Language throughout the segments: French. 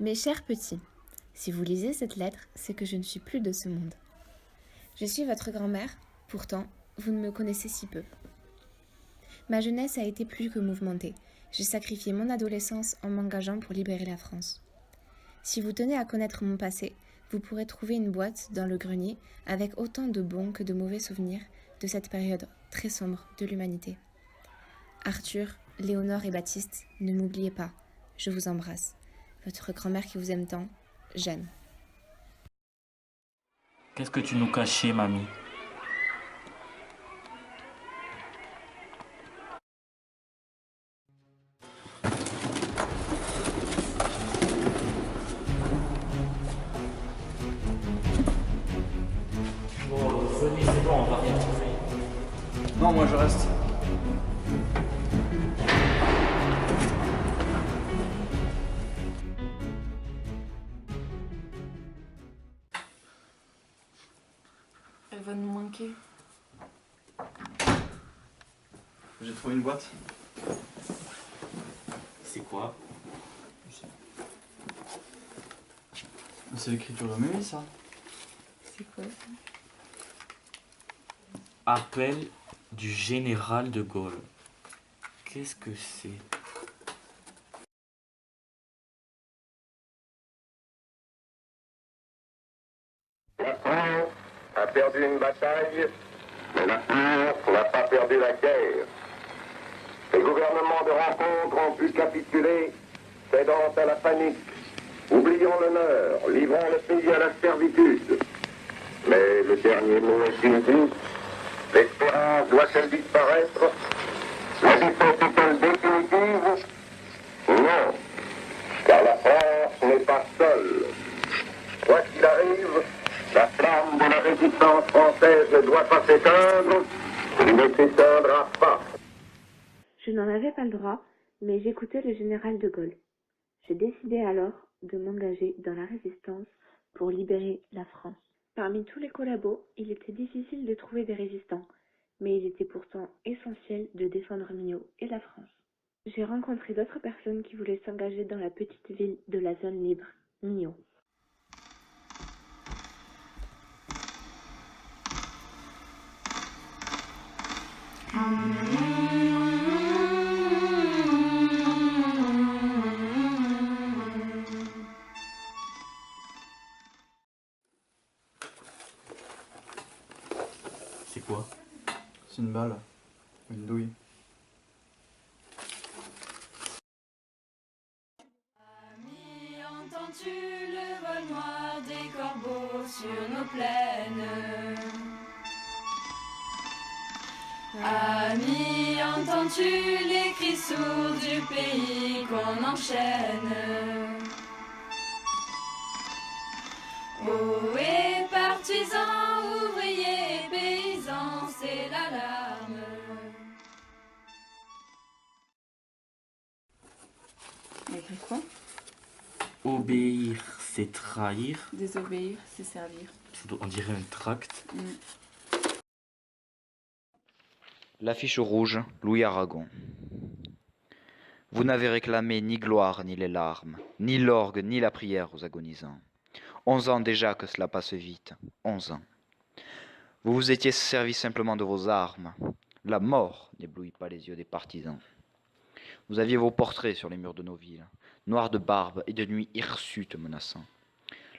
Mes chers petits, si vous lisez cette lettre, c'est que je ne suis plus de ce monde. Je suis votre grand-mère, pourtant, vous ne me connaissez si peu. Ma jeunesse a été plus que mouvementée. J'ai sacrifié mon adolescence en m'engageant pour libérer la France. Si vous tenez à connaître mon passé, vous pourrez trouver une boîte dans le grenier avec autant de bons que de mauvais souvenirs de cette période très sombre de l'humanité. Arthur, Léonore et Baptiste, ne m'oubliez pas, je vous embrasse. Votre grand-mère qui vous aime tant, Jeanne. Qu'est-ce que tu nous cachais, mamie? Bon, venez, c'est bon, on va rien trouver. Non, moi je reste. Elle va nous manquer. J'ai trouvé une boîte. C'est quoi? C'est l'écriture de Mémé, ça. C'est quoi ça? Appel du général de Gaulle. Qu'est-ce que c'est? La France a perdu une bataille, mais la France n'a pas perdu la guerre. Les gouvernements de rencontre ont pu capituler, cédant à la panique. Oublions l'honneur, livrons le pays à la servitude. Mais le dernier mot est dit. L'espérance doit-elle disparaître? La défaite est-elle définitive? Non, car la France n'est pas seule. Quoi qu'il arrive, la flamme de la résistance française ne doit pas s'éteindre, elle ne s'éteindra pas. Je n'en avais pas le droit, mais j'écoutais le général de Gaulle. J'ai décidé alors de m'engager dans la résistance pour libérer la France. Parmi tous les collabos, il était difficile de trouver des résistants, mais il était pourtant essentiel de défendre Millau et la France. J'ai rencontré d'autres personnes qui voulaient s'engager dans la petite ville de la zone libre, Millau. C'est quoi? C'est une balle. Une douille. Ami, entends-tu le vol noir des corbeaux sur nos plaines? Ami, entends-tu les cris sourds du pays qu'on enchaîne? Ohé, partisans, ouvriers, paysans, c'est l'alarme. Il y a écrit quoi? Obéir, c'est trahir. Désobéir, c'est servir. On dirait un tract. L'affiche rouge, Louis Aragon. Vous n'avez réclamé ni gloire ni les larmes, ni l'orgue ni la prière aux agonisants. 11 ans déjà que cela passe vite, 11 ans. Vous vous étiez servi simplement de vos armes. La mort n'éblouit pas les yeux des partisans. Vous aviez vos portraits sur les murs de nos villes, noirs de barbe et de nuit hirsutes menaçants.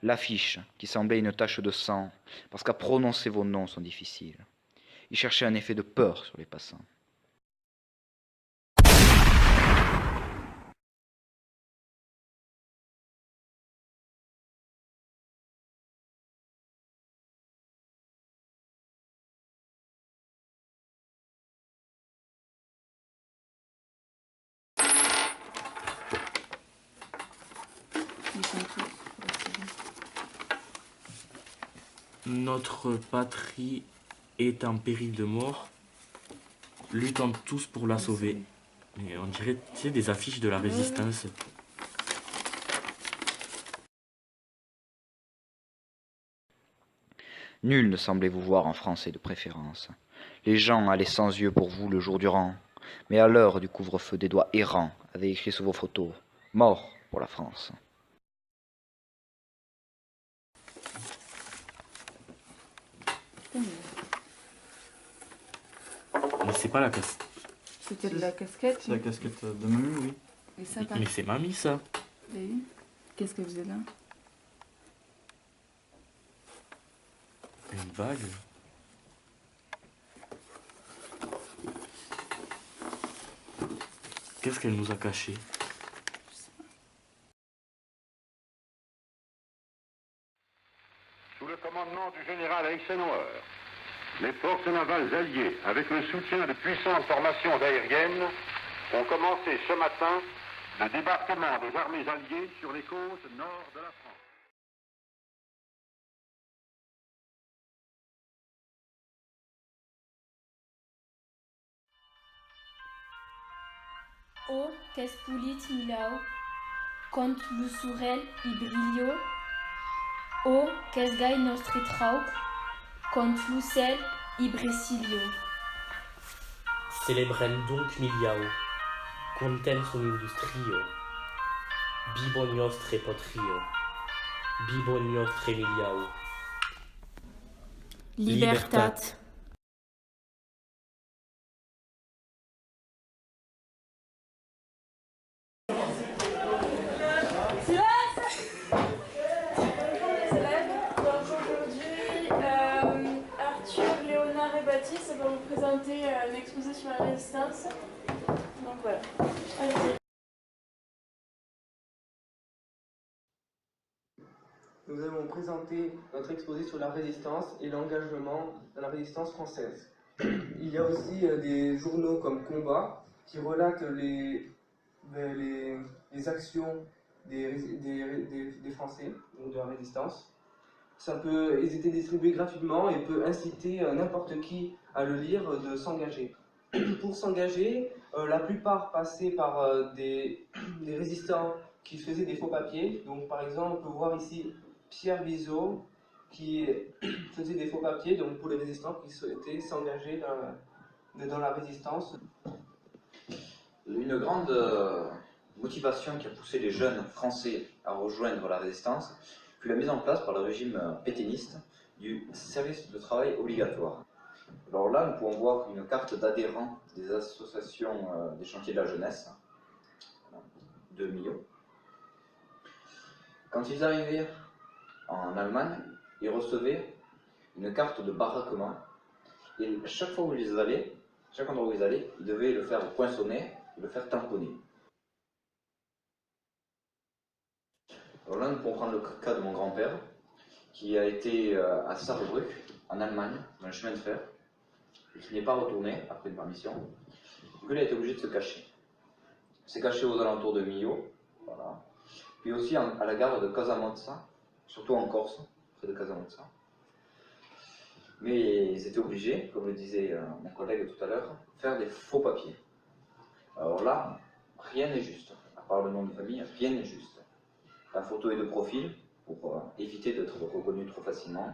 L'affiche qui semblait une tache de sang, parce qu'à prononcer vos noms sont difficiles. Il cherchait un effet de peur sur les passants. Ils sont tous. Notre patrie est en péril de mort. Luttons tous pour la sauver. Mais on dirait, tu sais, des affiches de la résistance. Nul ne semblait vous voir en français de préférence. Les gens allaient sans yeux pour vous le jour durant, mais à l'heure du couvre-feu, des doigts errants avaient écrit sur vos photos « Mort pour la France ». c'est pas la casquette. C'était de la casquette. C'est la casquette de mamie, oui. Et ça, par Mais c'est mamie ça. Et qu'est-ce que vous avez là? Une bague. Qu'est-ce qu'elle nous a caché? Sous le commandement du général Eisenhower, les forces navales alliées, avec le soutien de puissantes formations aériennes, ont commencé ce matin le débarquement des armées alliées sur les côtes nord de la France. O, qu'es pulit milau, cont lusurel i brillo, O, qu'es gai nostri trauc, cont lucel i brecilio. Celebrem donc miliao, contem sum industrio, bibo nostre potrio, bibo nostre miliao. Libertat. Ça va vous présenter un exposé sur la résistance. Donc voilà. Allez-y. Nous allons présenter notre exposé sur la résistance et l'engagement dans la résistance française. Il y a aussi des journaux comme Combat qui relatent les actions des Français, donc de la résistance. Ils étaient distribués gratuitement et peut inciter n'importe qui à le lire de s'engager. Pour s'engager, la plupart passaient par des résistants qui faisaient des faux papiers. Donc par exemple, on peut voir ici Pierre Bizot qui faisait des faux papiers donc pour les résistants qui souhaitaient s'engager dans la résistance. Une grande motivation qui a poussé les jeunes français à rejoindre la résistance fut la mise en place par le régime pétainiste du service de travail obligatoire. Alors là, nous pouvons voir une carte d'adhérents des associations des chantiers de la jeunesse de Millau. Quand ils arrivaient en Allemagne, ils recevaient une carte de baraquement et chaque fois où ils allaient, chaque endroit où ils allaient, ils devaient le faire poinçonner et le faire tamponner. Alors là, nous pouvons prendre le cas de mon grand-père, qui a été à Saarbrück, en Allemagne, dans le chemin de fer, et qui n'est pas retourné après une permission. Donc il a été obligé de se cacher. Il s'est caché aux alentours de Millau, voilà. Puis aussi à la gare de Casamozza, surtout en Corse, près de Casamozza. Mais ils étaient obligés, comme le disait mon collègue tout à l'heure, de faire des faux papiers. Alors là, rien n'est juste. À part le nom de famille, rien n'est juste. La photo est de profil pour éviter d'être reconnu trop facilement.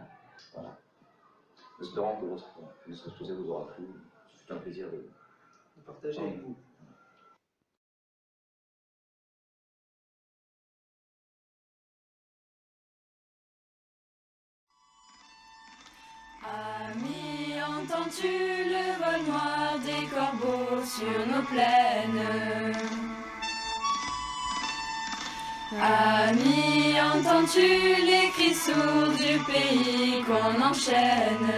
Voilà. Espérons que votre exposé vous aura plu. Ce fut un plaisir de partager avec vous. Ami, entends-tu le vol noir des corbeaux sur nos plaines? Ami, entends-tu les cris sourds du pays qu'on enchaîne?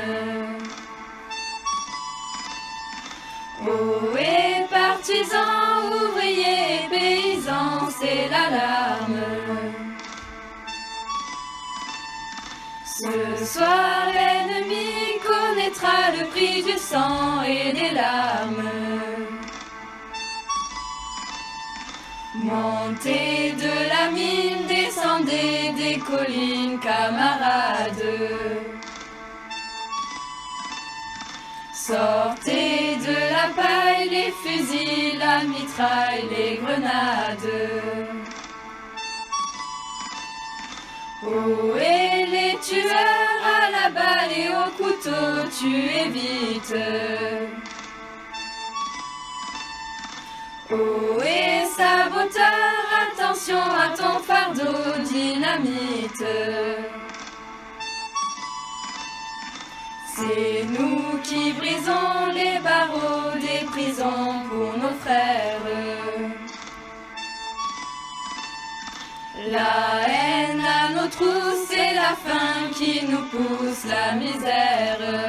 Ohé, partisans, ouvriers, paysans, c'est l'alarme. Ce soir, l'ennemi connaîtra le prix du sang et des larmes. Montez de la mine, descendez des collines, camarades. Sortez de la paille, les fusils, la mitraille, les grenades. Oh, et les tueurs à la balle et au couteau, tuez vite. Oh, et saboteur, attention à ton fardeau, dynamite. C'est C'est nous qui brisons les barreaux des prisons pour nos frères. La haine à nos trousses, c'est la faim qui nous pousse la misère.